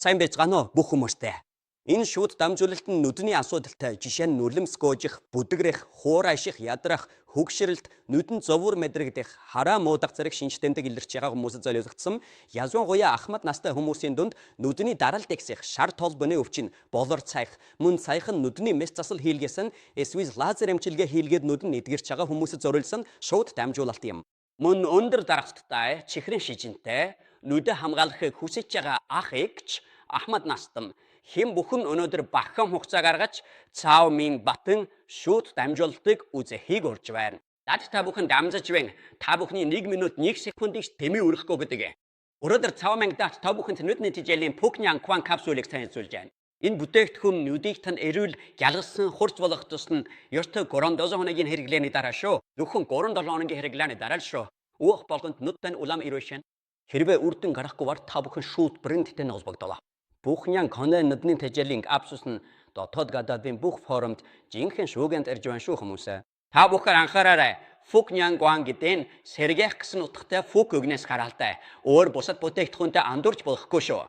Сайн байцгаана уу бүх хүмүүстээ. Энэ шууд дамжуулалт нь нүдний асуудалтай жишээ нь нүлэмс гоожих, бүдгрэх, хуур аших, ядрах, хөгшрэлт, нүдэн зовуур мэдрэгдэх, хараа муудах зэрэг шинжтэмдэг илэрч байгаа хүмүүсд зориулагдсан ялангуяа ахмад настай хүмүүсийн дунд нүдний даралт ихсэх, шар толбоны өвчин, болор цайх, мөн саяхан нүдний мэс засал хийлгэсэн, эсвэл лазер эмчилгээ хийлгээд нүд нь эдгэрч байгаа хүмүүсд зориулсан шууд дамжуулалт юм. Мөн өндөр дарахттай, чихрийн шижинтэй, нүдэ хамгаалахыг хүсэж байгаа ах эгч ахмад настан хэн бүхэн өнөөдөр багахан хугацаа гаргаж цаав минь батан шууд дамжуулалтыг үзэхийг урьж байна. Дад та бүхэн дамжиж байна. Та бүхний 1 минут 1 секундыг тэмээ өрөхгүй гэдэг. Өнөөдөр цаав минь дат та бүхэн нүдний тижээлийн Puknyang Kwan капсулыг танилцуулж байна. Энэ бүтээгдэхүүн нүдийг тань эрүүл гялгсан хурц болгох тусна ёстой 3-7 хоногийн хэрэглээний дараа шүү. Зөвхөн 3-7 хоногийн хэрэглээний дараа л шүү. Уах болгонд нүд тань улам ирвэшэн. Хэрвээ үрдэн гарахгүйгээр та бүхэн шууд брендтэй холбогдолоо. Puknyang Kwan нүдний тижээлийн капсус нь дотоод гадаадын бүх форумд жинхэнэ шүүгэнд ирж байна шүү хүмүүсээ. Та бүхэн анхаараарай. Puknyang Kwan гэдэг нь сэргээх гэсэн утгатай фук үгнээс гаралтай. Өөр бусад бүтээгдэхүүнтэй андуурч болохгүй шүү.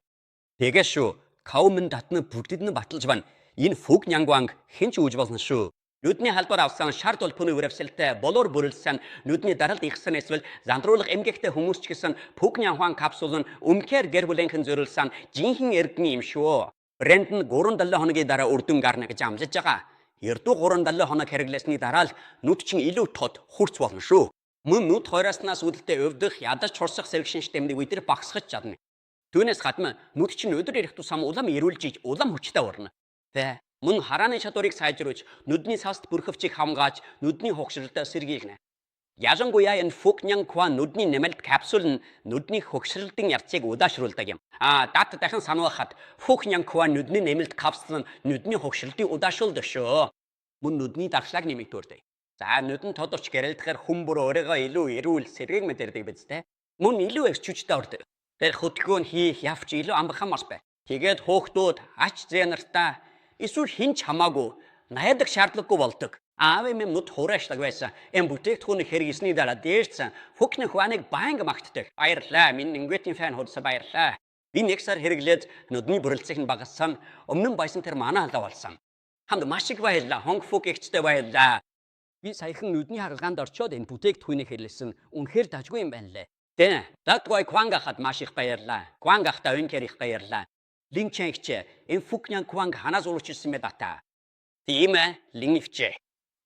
Тэгээс шүү. Каумын татны бүгдд нь баталж байна. Энэ Puknyang Kwan хэн ч үүж болно шүү. Нүдний халбар авсан шар толбоны үрвсэлтэй болоор бүрэлсэн нүдний даралт ихсэн эсвэл зандруулах эмгэгтэй хүмүүс ч гэсэн Puknyang Kwan капсул нь өмнөхөр гэр бүлийнхэн зориулсан жинхэнэ эргэн юм шүү. Брэнд нь 3-7 хоногийн дараа үрдэн гарна гэж амжиж байгаа. Ердөө 3-7 хоног хэрэглэсний дараа л нүд чинь илүү тод хурц болно шүү. Мөн нүд хоороснаас үүдэлтэй өвдөх, ядаж чурсах сэрэг шинжтэмдэг үдэр багасгаж чадна. Түүнээс гадна нүд чинь өдөр ирэх тусам улам эрүүлжиж, улам хүчтэй урна. Тэ мөн харааны чадварыг сайжруулж, нүдний савст бүрхөвчийг хамгааж, нүдний хугшралтай сэргийлнэ. Ялангуяа энэ Puknyang Kwan нүдний нэмэлт капсул нь нүдний хугшралтын ярцыг удаашруулдаг юм. Дат дахин сануулхад Puknyang Kwan нүдний нэмэлт капсул нь нүдний хугшралтыг удаашруулдаг шүү. Мөн нүдний дархлааг нэмэгдүүлдэг. За нүдэн тодорч гэрэлдэхээр хүмүүр өөрийгөө илүү эрүүл сэргийг мэдэрдэг биз дээ. Мөн илүү их хүчтэй ордог. Тэр хөдөлгөөн хийх явж илүү амархан мас бай. Тэгээд хөөхтүүд ач зээ нартаа эсвэл хинч хамаагүй найдаг шаардлагагүй болдог. Аав эм нүд хуурайшлаг байсан. Эм бүтээгдэхүүнийг хэрэглэсний дараа дээрсэн Puknyang Kwan-ыг байнга магтдаг. Баярлаа. Минь Ингвэтийн фэн худсаа баярлаа. Би 1 сар хэрэглээд нүдний бүрэлдэхүүн багассан. Өмнө нь байсан тэр манай халаа болсон. Хамд маш их баярлаа. Хонг Puk эгчтэй баярлаа. Би саяхан нүдний хагалгаанд орчоод энэ бүтээгдэхүүнийг хэрэглэсэн. Үнэхээр дажгүй юм байна лээ. Тэ, датгой Kwan гахад маш их баярлаа. Kwan гахта үнэхээр их баярлаа. Линчэнгч энэ Puknyang Kwan ханаас урьдчилсан бэ дата. Тийм ээ, лингвч.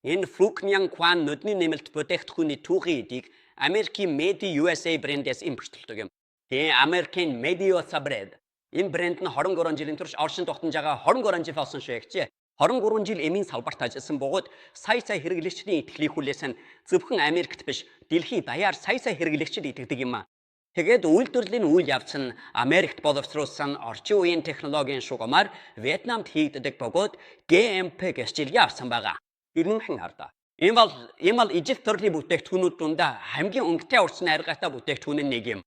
Энэ Puknyang Kwan нүдний нэмэлт бүтээгдэхүүний түүхий эдийг Америкийн Made USA брэндээс импортлдог юм. Тэгээ Америкийн Made USA брэнд. Энэ брэнд нь 23 жилийн турш оршин тогтнож байгаа 23 жил болсон шүү ягч. 23 жил эмийн салбарт ажилласан бөгөөд сая хэрэглэгчдийн итгэлийг хүлээсэн зөвхөн Америкт биш, дэлхийн даяар сая хэрэглэгчд итгэдэг юм. Тэгээд үйлдвэрлэлийн үйл явц нь Америкт боловсруулсан орчин үеийн технологийн шугамар Вьетнамд хийгддэг бөгөөд GMP гэрчлэгээ авсан байгаа. Ирнэн хардаа. Энэ бол ижил төрлийн бүтээгдэхүүнүүд дундаа хамгийн өнгөтэй урсны аргатай бүтээгдэхүүн нь нэг юм.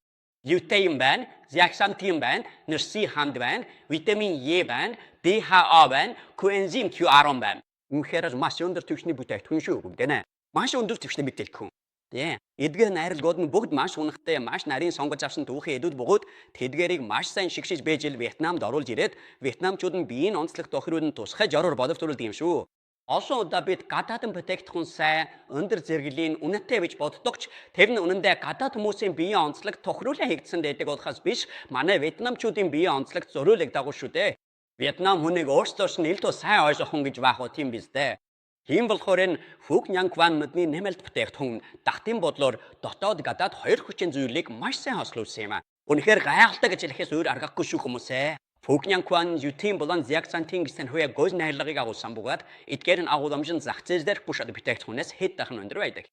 Lutein байна, zeaxanthin байна, нэрси ханд байна, витамин Е байна, DHA байна, coenzyme Q10 байна. Үнэхээр маш өндөр түвшний бүтээгдэхүүн шүү бүгдээ. Маш өндөр түвшний бүтээгдэхүүн. Тэ. Эдгээр найрлагууд нь бүгд маш унахтай, маш нарийн сонгож авсан түүхийн эдүүд бөгөөд тэдгээрийг маш сайн шигшиж бэжил Вьетнамд оруулж ирээд Вьетнамчууд нь биеийн онцлог тохирууд нь тусгай жороор боловсруулдаг юм шүү. Олон удаа бид гадаадын бүтээгдэхүүн сайн, өндөр зэрэглэлийн үнэтэй гэж боддог ч тэр нь үнэндээ гадаад хүмүүсийн биеийн онцлог тохируулан хийгдсэн байдаг болохоос биш, манай Вьетнамчуудын биеийн онцлог зориулагдаагүй шүү дээ. Вьетнам хүнийг өөрсдөөс нь илүү сайн ойлгох хүн гэж байх уу тийм биз дээ. Тийм болохоор энэ Puknyang Kwan нүдний нэмэлт бүтээгдэхүүн дахтын бодлоор дотоод гадаад хоёр хүчин зүйлийг маш сайн хослуулсан юм. Үнэхээр гайхалтай гэж хэлэхээс өөр аргагүй шүү хүмүүсээ. Puknyang Kwan lutein болон zeaxanthin гэсэн хувиа гол найрлагыг агуулсан бөгөөд эдгээр нь агууламжийн зах зээл дээр бушаад бүтээгдэхүүнээс хэд дахин өндөр байдаг.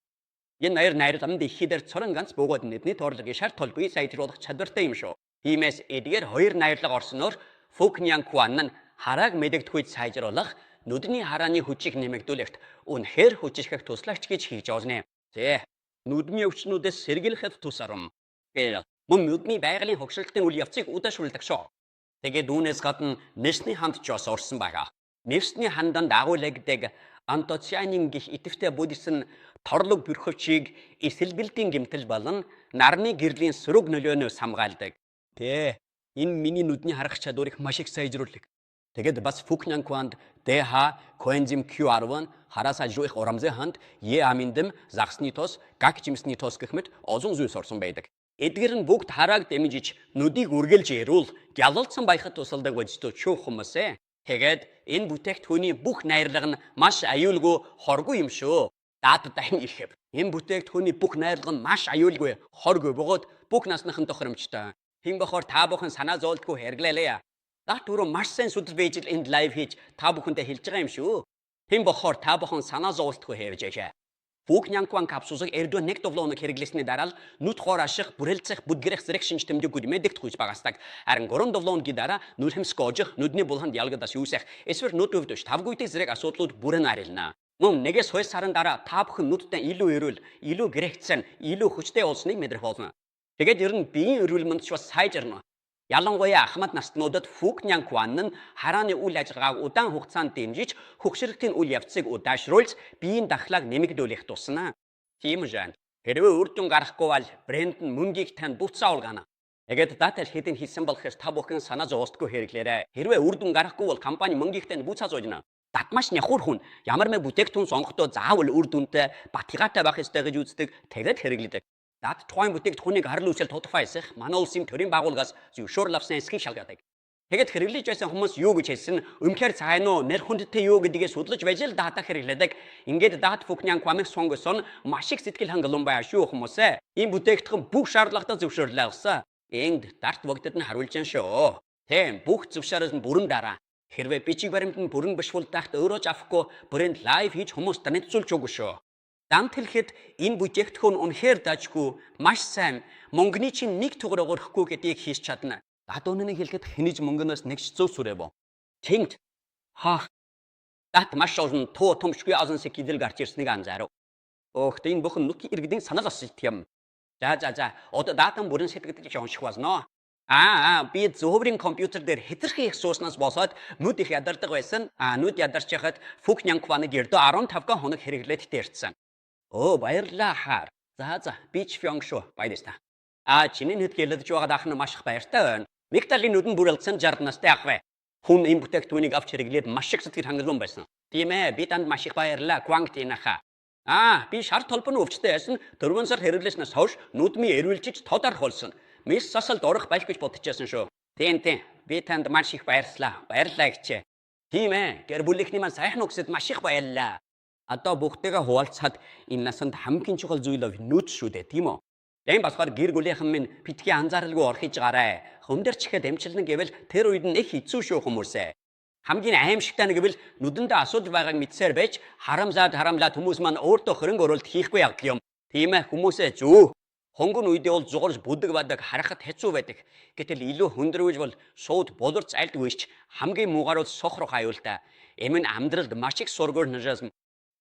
Энэ найрлаганд ихээр цорон ганц бөгөөд нүдний тоорлогын шар толбыг сайжруулах чадвартай юм шүү. Тиймээс эдгээр хоёр найрлага орсноор Puknyang Kwan нь харааг мэдэгдэхүйд сайжруулах, нүдний харааны хүчийг нэмэгдүүлэхт үнэхээр хүчрхэх туслагч гэж хийж байна. Тэ. Нүдний өвчнүүдээс сэргийлэхэд тусарам. Мөн нүдний байгалийн хогшролтын үйл явцыг удаашруулдаг шүү. Тэгээд үүнээс гадна нэрсний ханд ч бас орсон байгаа. Нэрсний ханданд агуулдаг антоцианин гэх идэвхтэй бүдсэн торлог бүрхөвчийг эсэлбэлтийн гэмтэл болон нарны гэрлийн сөрөг нөлөөнөөс хамгаалдаг. Тэ Энэ миний нүдний харах чадварыг маш их сайжруулдаг. Тэгээд бас Фукнянкванд ДХ коэнзим Q10 хараас ажруулах урамзын ханд Е аминдам загсны тос, гак жимсний тос гэх мэт олон зүйлс орсон байдаг. Эдгээр нь бүгд харааг дэмжиж нүдийг үргэлж ярил гялалцсан байхад тусалдаг бодтой шүүх хүмүүсээ. Тэгээд энэ бүтээгдэхүүний бүх найрлага нь маш аюулгүй хоргүй юм шүү. Дааттай юм ирэхэд энэ бүтээгдэхүүний бүх найрлага нь маш аюулгүй хоргүй бөгөөд бүх насныхан тохиромжтой. Хин бохоор та бүхэн санаа зовлтгүй хэрэглээлээ. Дат түрүү маш сайн судал байж энд лайв хийж та бүхэндээ хэлж байгаа юм шүү. Хин бохоор та бүхэн санаа зовлтгүй хийж яашаа. Фукнянкван капсусыг эрдөө нэг довлооныг хэрэглэсний дараа нүд хоор ашиг бүрэлцэх бүдгэрэх зэрэг шинжтэмжүүд мэдэгт хүч багасдаг. Харин 3 довлооны дараа нүд хэмсгоожих нүдний булханд ялгадас юусах эсвэл нүд өвдөж тавгүйтэй зэрэг асуудлууд бүрэн арилна. Мөн нэгээс 2 сарын дараа та бүхэн нүдтэй илүү эрүүл, илүү гэрэгцэн, илүү хүчтэй болсныг мэдрэх болно. Тэгээд ер нь биеийн эрүүл мэнд ч бас сайжирна. Ялангуяа ахмад настнуудад Фукнянкван нь харааны үйл ажиллагааг удаан хугацаанд дэмжиж хөгшрөлтийн үйл явцыг удаашруулж биеийн дахлааг нэмэгдүүлэх тусна. Тийм жан. Хэрвээ үр дүн гарахгүй бол брэнд нь мөнгийг танд буцаа олгоно. Тэгээд дата хэдийн хийсэн болохоос та бүхэн санаа зовсдгүй хэрэглээрэй. Хэрвээ үр дүн гарахгүй бол компани мөнгийг танд буцаа зоожно. Татмаш няхур хүн ямар мэ бүтээгдэхүүн сонгохдоо заавал үр дүнтэй баталгаатай байх ёстой гэж үздэг. Тэгээд хэрэглэдэг. Дат тухайн бүтээгдэхүүнийг харил үүсэл тодорхойлсох манай улсын төрийн байгууллагаас зөвшөөрөл авсан эсхийг шалгадаг. Тэгэд хэрэглэж байсан хүмүүс юу гэж хэлсэн өмхөр цаана уу нэр хүндтэй юу гэдгийг судлаж байж л дата хэрэглэдэг. Ингээд дат Фукнянквамыг сонгосон маш их сэтгэл хангалуун байа шүү хүмүүсээ. Ийм бүтээгдэхүүн бүх шаардлагатай зөвшөөрлөө авсан. Энд дарт вогдод нь харуулж байгаа шүү. Тийм бүх зөвшөөрлөөс нь бүрэн дараа. Хэрвээ бичиг баримтанд бүрэн биш бол тахт өөрөө авахгүй брэнд лайв хийж хүмүүст танилцуулж өгөө шүү. Дамт хэлэхэд энэ бүтээгдэхүүн үнэхээр дажгүй маш сайн мөнгөний чинь нэг тугаар өгөхгүй гэдгийг хийж чадна. Дат үнэнийг хэлэхэд хэнийж мөнгөнөөс нэгч зөв сүрэв. Тэнгд дат маш олон томшгүй азан сэкидэл гарч ирснийг анзаарав. Өөхт энэ бүхэн нүх иргэдийн санал асуулт юм. За одоо датан бүрэн сэтгэдэж унших болно. Би зөвхөн компьютер дээр хэтэрхий их сууснаас болоод нүд их ядардаг байсан. Нүд ядарч яхад Фукнянкваныг ердөө 15 хоног хэрэглээд дээрсэн. Баярлалаа хаар. За би ч фёнг шүү. Баярлалаа. Чиний нүд гэлдэж байгаад ах нь маш их баяртай байна. Мигдалийн нүдэн бүрэлдсэн 60 настай ах вэ. Хүн энэ бүтээгдэхүүнийг авч хэрэглээд маш их сэтгэл хангалуун байсан. Тийм ээ, би танд маш их баярлалаа. Кванг тинаха. Би шар толбоны өвчтэй байсан. 4 сар хэрэглэснээс хойш нүдмийн эрүүлжиж тодорх болсон. Мис сасалд орох байх гэж бодчихсон шүү. Тийм. Би танд маш их баярлалаа. Баярлалаа гэчээ. Тийм ээ, гэр бүлийнхний маань сайхан үгсэд маш их баярлалаа. Одоо бүгдээгээ хуваалцахад энэ насанд хамгийн чухал зүйл нүд шүү дээ, тийм үү? Тийм болохоор гэр бүлийнхэн минь битгий анзааралгүй орхиж гараа. Хүмдэр чихэд эмчилнэ гэвэл тэр үед нь их хэцүү шүү хүмүүсээ. Хамгийн аимшигтай нь гэвэл нүдэндээ асуудал байгааг мэдсээр байж харамлаад хүмүүс маань өөртөө хөрөнгө оруулалт хийхгүй явдаг юм. Тийм ээ хүмүүсээ зүү. Хонгон үедээ бол зугарж бүдэг бадаг харахад хэцүү байдаг. Гэтэл илүү хүндрэж бол шууд болорц айлдгүйч хамгийн муугаар бол сохрох аюултай. Энэ амьдралд маш их сургуур нажаасан.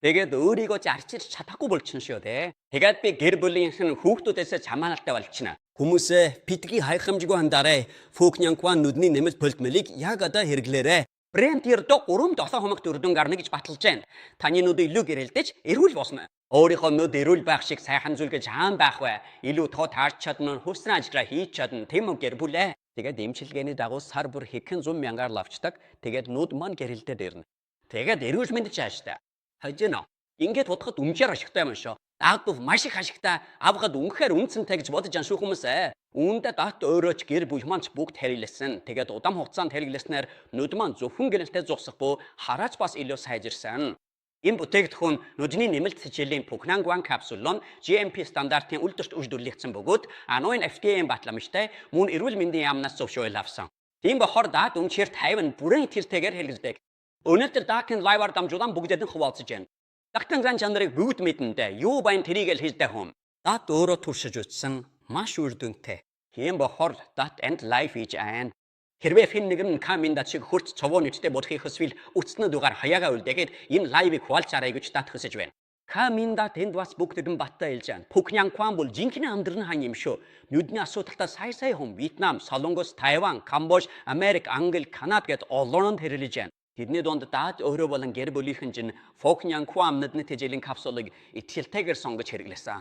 Тэгээд өөрийгөө зарчилж чадахгүй болчихно шүү дээ. Тэгээд би гэр бүлийнхэн хүүхдүүдээс чамаалалтай болчихно. Хүмүүсээ битгий хайхамжгүй хандаарай. Фукнянкван нүдний нэмэлт полимерыг яг одоо хэрэглээрэй. Брэнд ердөө 3-7 хоногт үрдүн гарна гэж баталж байна. Таны нүд илүү гэрэлдэж эрүүл болно. Өөрийнхөө нүд эрүүл байх шиг сайхан зүйл гэж хаан байх вэ? Илүү тоо таарч чадна, хөвсөн ажлаа хийж чадна. Тийм үү гэр бүлээ. Тэгээд эмчилгээний дагуу сар бүр хэдхэн зуун мянгаар лавчдаг. Тэгээд нүд маань гэрэлдээд ирнэ. Тэгээд эрүүл мэнд чааштай. Хажина. Ингээд бодоход үнэхээр ашигтай юм шүү. Дагтув маш их ашигтай. Авахад үнэхээр үнцэнтэй гэж бодож ан шүү хүмүүсээ. Үүндээ дат өөрөө ч гэр бүл маань бүгд хэрэглэсэн. Тэгээд удаан хугацаанд хэрэглэснээр нүд маань зөвхөн гэрэлтэй зогсох буй хараач бас илүү сайжирсан. Энэ бүтээгдэхүүн нүдний нэмэлт сэжилийн Фукнянкван капсул нь GMP стандартын үйлдвэрт үйлдвэрлэгдсэн бөгөөд ноён FDA батламжтай мөн эрүүл мэндийн яамнаас зөвшөөрөл авсан. Тийм болохоор дат үнэхээр 50 бүрэн тэртэйгээр хэрэглэдэг. Өнөөдөр Darkin Live-аар дамжуулан бүгдээд нь хуваалцаж байна. Дактан зан чанарыг бүгд мэдэндээ юу байн тэрийг л хэлдэг хүм. Дат өөрөө туршиж үзсэн маш үр дүнтэй. Тийм болохоор дат and live хийж айн. Хэрвээ фин нэг нь каминд шиг хурц цовоо нэттэй бодохыг хүсвэл үцнэ дугаар хаяага үлдээгээд энэ лайвыг хуваалцаарай гэж дат хүсэж байна. Каминда тэнд бас бүгдд нь баттай хэлж байна. Фукнянкван бол жинхэнэ амьдрын хан юм шүү. Нүдний асуудалтай сая хүн Вьетнам, Солонгос, Тайван, Камбож, Америк, Англи, Канада гэд олоонд хэрэглэж байна. Тэдний донд даад өөрөө болон гэр бүлийнхэн чинь Фукнянкван нүдний тэжээлийн капсулыг итгэлтэйгээр сонгож хэрэглэсэн.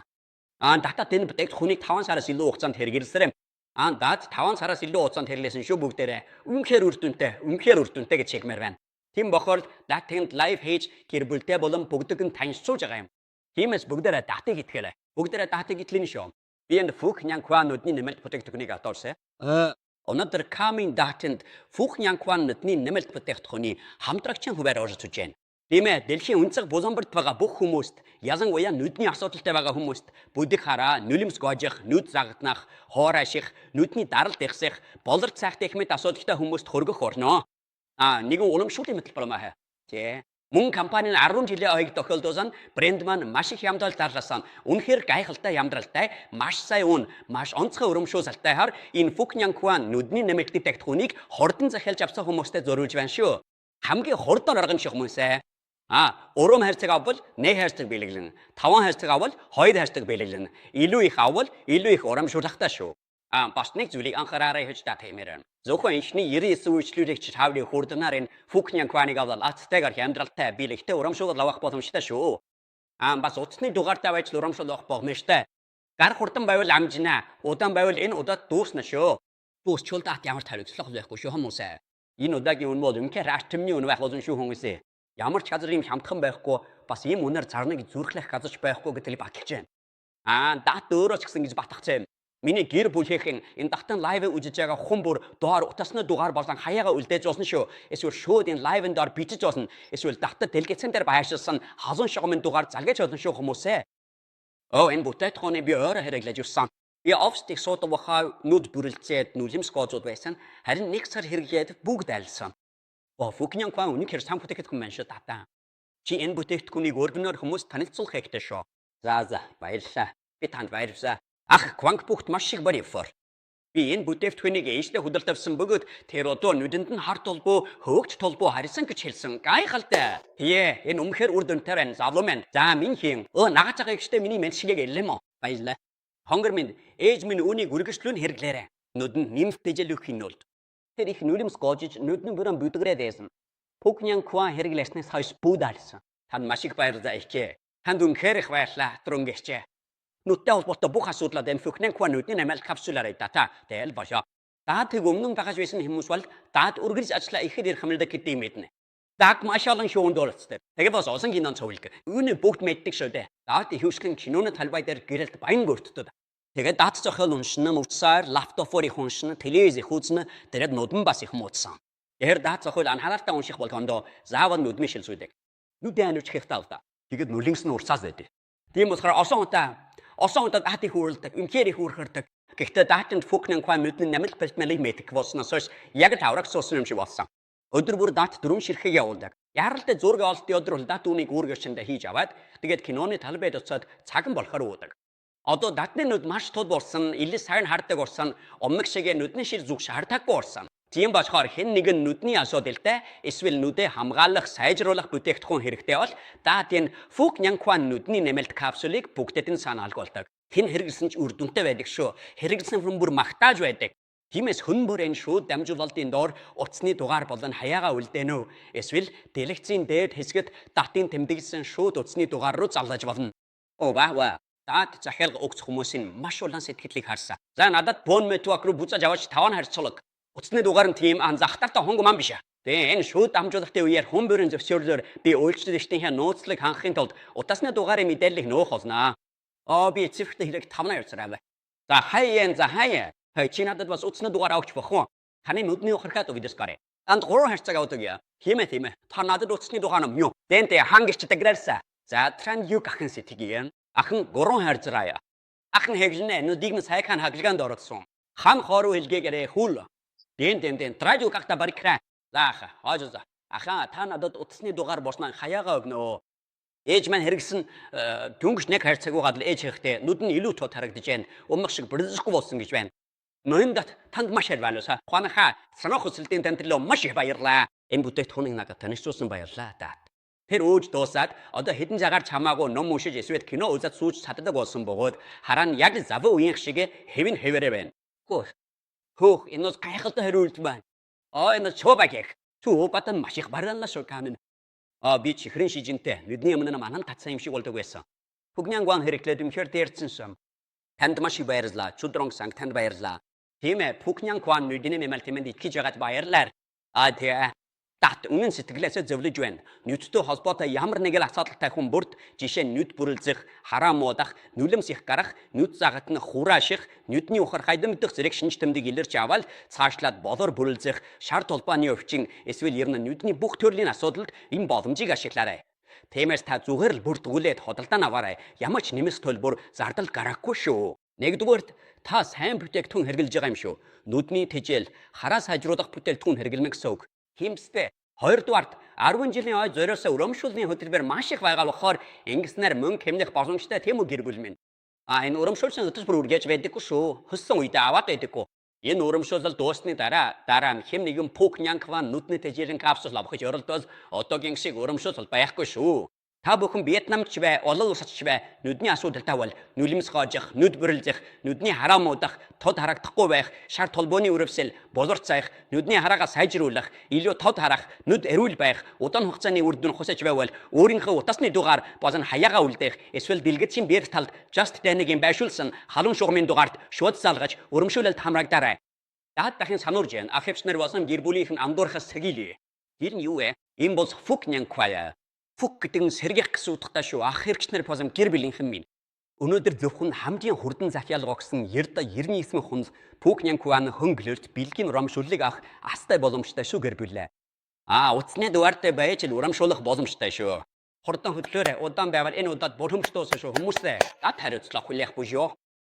Дата энэ бүтээгдэхүүнийг 5 сараас илүү хугацаанд хэрэглэсээр Даад 5 сараас илүү хугацаанд хэрэглэсэн шүү бүгдээрээ. Үнэхээр үр дүнтэй гэж хэлмээр байна. Тийм бохоор датынд лайв хийж гэр бүлтэй болон бүгдийг нь танилцуулж байгаа юм. Тиймээс бүгдээрээ датыг итгээрэй. Бүгдээрээ датыг итгэлийн шүү. Би энэ Фух Нянкван нүдний нэмэлт бүтээгдэхүүнийг атоорсэ. Өнөөдөр Камин датынд Фух Нянкван нүдний нэмэлт бүтээгдэхүүний хамтрагчийн хуваар орж байна. Тийм ээ, дэлхийн өнцөг буланбарт байгаа бүх хүмүүст, ялангуяа нүдний асуудалтай байгаа хүмүүст бүдэг хараа, нүлэмс гоожих, нүд загнах, хоор аших, нүдний даралт ихсэх, болор цайхтай хэмэт асуудалтай хүмүүст хөргөх орно. Нэгэн уламжлалын мэтлбэрмаа. Тий. Мөн компани нь 10 жилийн ойг тохиолдуулсан брэнд маань маш их ямдал зарласан. Үнэхээр гайхалтай ямдралтай, маш сайн үн, маш онцгой урамшуулалтайгаар энэ Фух Нянкван нүдний нэмэлт бүтээгдэхүүнийг хурдан захиалж авсан хүмүүстэй зориулж байна шүү. Хамгийн хурдан аргамшиг хүмүүсээ. Урам хайрцаг авбал 1 хайрцаг бэлэглэн. 5 хайрцаг авбал 2 хайрцаг бэлэглэн. Илүү их авбал илүү их урамшуулгатай шүү. Бас нэг зүйлийг анхаараарай гэж татаймаар. Зөвхөн инхний 99 үйлчлүүлэгч тавлын хурданаар энэ Фух Нянкваныг аваад ацтайгаар хямдралтай бэлэгтэй урамшуул авах боломжтой шүү. Бас утасны дугаартай байж урамшуул авах боломжтой. Гар хурдан байвал амжина. Удаан байвал энэ удаад дуусна шүү. Дуусчвал дат ямар тариуцлах байхгүй шүү хүмүүсээ. Энэ удаагийн үн бол үнэхээр артмны үн байх болно шүү хүмүүсээ. Ямар ч газар юм хямдхан байхгүй бас ийм үнээр зарныг зүрхлэх газарч байхгүй гэдгийг баталж байна. Дат өөрөө ч гэсэн гэж батгацсан юм. Миний гэр бүлийнхэн энэ датан лайв үзэж байгаа хүн бүр доор утасны дугаар болон хаяага үлдээж болно шүү. Эсвэл шууд энэ лайвын доор бичиж болно. Эсвэл датад дэлгэцэн дээр байршилсан халуун шугамын дугаар залгаж болно шүү хүмүүсээ. Энэ бүтээгдэхүүнийг би өөрөө хэрэглэж ирсэн. Би офстыг суудвахаа нүд бүрэлцээд нүлэмс гоозууд байсан. Харин 1 сар хэрэглээд бүгд айлсан. Фух Нянкван үнэхээр сайн бүтээгдэхүүн байна шүү дата. Чи энэ бүтээгдэхүүнийг өргөнөөр хүмүүс танилцуулах хэрэгтэй шүү. За баярлалаа. Би танд баярлалаа. Кванг бүхт маш их барифор. Би энэ бүтээгдэхүүнийг ээжтэй хөдөлт авсан бөгөөд тэр одоо нүдэнд нь хар толбоо, хөөгч толбоо харьсан гэж хэлсэн. Гайхалтай. Энэ үнэхээр үр дүнтэй байна. Завлумен. За минь нагаж байгаа гэжтэй миний меншгийг эллэм үү? Баярлалаа. Хонгор минь ээж минь үүнийг үргэлжлүүн хэрэглээрэ. Нүдэнд нэмэлт дэжил өгөх нь бол. Тэр их нүлэмс гоожиж нүдний бүрэн бүдгрээд байсан. Фух Нянкван хэрэглэснээс хойш бүгд алсан. Танд маш их баярлалаа ихэ. Танд үнэхээр их баярлалаа. Түрнгэрчээ. Нүдтэй холбоотой бүх асуудлаад энэ Фух Нянкван нүдний нэмэлт капсулаараа дата тэл бошоо. Даад өмнө багаж байсан хүмүүс бол даад үргэлж ажиллаа ихэд ирэх хамлдаг гэдэг юм мэднэ. Даг маш олон шоунд оролцдог. Тэгээ бас олон кинон цовлог. Үүний бүгд мэддэг шүү дээ. Даад ихэвчлэн киноны талбай дээр гэрэлт баян гөртдөд. Тэгээ даад зохиол уншина, мөвцсаар, лаптопоор их уншина, телевиз их үзнэ, тэгээд нүдэн бас их муудсан. Тэгэхээр даад зохиол анхааралтай унших болгондоо заавал нүдмийн шилжүүлдэг. Нүдэн анууч хэвтал та. Тэгээд нүлэнс нь урсаас байдаг. Тийм болохоор Осон удаад дат их үүрэлдэг, үнэхээр их үүрхэрдэг. Гэхдээ датанд Фух Нянкван нүдний нэмэлт бэлтмэлийг мэдэх болсноос хойш яг тавраг суусан юм шиг болсон. Өдөр бүр дат дөрвөн ширхэг явуулдаг. Яралтай зураг олтын өдөр бол дат үүнийг үүргэшэндээ хийж аваад тэгээд киноны талбайд очиод цаган болохоор уудаг. Одоо датны нүд маш тул болсон, илэс сайн хардаг болсон, омиг шиг нүдний шил зүг шаардаггүй болсон. Тийм болохоор хэн нэгэн нүдний асуудалтай эсвэл нүдэ хамгаалах, сайжруулах бүтээгдэхүүн хэрэгтэй бол даад энэ Фух Нянкван нүдний нэмэлт капсулыг бүгдэд нь санаалгуулдаг. Хэн хэрэглэсэн ч үр дүнтэй байдаг шүү. Хэрэглэсэн хүн бүр магтааж байдаг. Тиймээс хүн бүр энэ шууд дамжуулалтын доор утасны дугаар болон хаяага үлдээнэ. Эсвэл дэлгэцийн дээд хэсгэд датын тэмдэглэсэн шууд утасны дугаар руу залгаж болно. Даад захиалга өгөх хүмүүсийн маш улаан сэтгэлийг харсан. За надад Bone Network руу буцааж аваач 5 харьцуулга. Утасны дугаар нь тийм анзахтартай хонго ман биш. Тэгээ энэ шууд дамжуулалтын үеэр хүн бүрийн зөвшөөрлөөр би үйлчлэгчдийн нууцлыг хангахын тулд утасны дугаарын мэдээллийг нөөх болно. Би цэвэрхтэй хэрэг 5 ярьцгааваа. За хаяа. Чи надад бас утасны дугаар авч бохоо. Таны нүдний ухрахад өгдөс гараа. Анд 3 харьцаг авдаг яа. Химээ. Та надад утасны дугаар нь юу? Дэнтэй хангичтай гэрэлсэ. За тран юу гахын сэтгийгэн. Ахын 3 харьцгаая. Ахын хэглэнэ нүдийг нь сайхан хаглгаанд оролцсон. Хан хоруу хэлгээгээрээ хүл. Дэн траажуу гахта барикра. Заха. Ажоза. Та надад утасны дугаар босноо хаяага өгнө. Ээж маань хэрэгсэн дөнгөж нэг харьцаг угаад л ээж хэрэгтэй нүд нь илүү тод харагдаж байна. Умх шиг бэрзэхгүй болсон гэж байна. Мөндат танд маш хайрлалаа. Хаанаха санаа хөсөлтийн тантралаа маш их баярлаа. Энэ бүтээгдэхүүнийг надад танилцуулсан баярлаа даа. Тэр өөж дуусаад одоо хэдэн цагаар чамаагүй ном уншиж эсвэл кино үзэж сууж чаддаг болсон бөгөөд хараа нь яг завуу үеийн шиг хэвэрэ байна. Хөөх энэ гайхалтай хариулт байна. Энэ чобагэх. Чубатан маш их баярлалаа шүү канэн. Би чихрэн шижинтэй нүдний өмнө манан татсан юм шиг болдог байсан. Фух Нянкван хэрэглээд үнэхээр дээрцэн шам. Танд маш их баярлалаа. Чудронг санг танд баярлалаа. Тийм ээ, Пукнян Кван нүдний мэмэлтэмэнд итгэж байгаад баярлалаа. Тэгээ тат үнэн сэтгэлээсээ зөвлөж байна. Нүдтэй холбоотой ямар нэг л асуудалтай хүн бүрд жишээ нь нүд бүрэлзэх, хараа муудах, нүлэмс их гарах, нүд загатн хурааших, нүдний ухар хайдамдах зэрэг шинж тэмдэг илэрч аваад цаашлаад болор бүрэлзэх, шар толбооны өвчин эсвэл ер нь нүдний бүх төрлийн асуудалд энэ боломжийг ашиглаарай. Тиймээс та зүгээр л бүрдгүүлээд хөдөлтөөн аваарай. Ямар ч нэмэлт төлбөр зардал гарахгүй шүү. Нэгдүгээрт та сайн бүтээгдэхүүн хэрэглэж байгаа юм шүү. Нүдний тэжээл, хараа сайжруулах бүтээгдэхүүн хэрэглэмэ гэсэн үг. Химстэй. Хоёрдугаарт 10 жилийн ой зориосоо урамшууллын хөтөлбөр маш их байгаа болохоор ингэснээр мөнгө хэмнэх боломжтой тийм үү гэр бүл минь. Энэ урамшуулсан хөтөлбөр үргэж байдаггүй шүү. Хөссөн үедээ аваад байдаггүй. Энэ урамшуулал дуусны дараа хэн нэгэн Пукнян Кван нүдний тэжээлийн капсул авахж оролдвол одоогийн шиг урамшуулал байхгүй шүү. Та бүхэн Вьетнамч бай, олон улсч бай, нүдний асуудалтай бол нүлэмс гоожих, нүд бүрлзэх, нүдний хараа муудах, тод харагдахгүй байх, шар толбооны өрөвсөл, болор цайх, нүдний хараагаа сайжруулах, илүү тод харах, нүд эрүүл байх, удаан хугацааны үр дүн хусаж байвал өөрийнхөө утасны дугаар болон хаягаа үлдээх, эсвэл дэлгэцийн бээр талд Just Dance-ийн байшуулсан халуун шугамын дугаард шууд залгаж урамшуулалд хамрагдаарай. Дахин сануурж байна. Ах хэвчнэр болсон гэр бүлийнхэн андуурхаас сэргийлье. Тэр нь юу вэ? Энэ бол Пукнян Кван. Фук гэдэг нь сэргийх гэсэн утгатай шүү. Ах хэрэгчнэр болсон гэр бүлийнхэн минь. Өнөөдөр зөвхөн хамгийн хурдан захиалга өгсөн 99 хүн Пукнян Кван хөнгөлөлт бэлгийн урамшууллыг авах астай боломжтой шүү гэр бүлээ. Утасны дугаартай байж л урамшуулах боломжтой шүү. Хурдан хөдлөөрэй. Удаан байвал энэ удаад бүрхэмж дуусна шүү хүмүүсээ. Дат хариуцлах хүлээх бүжөө.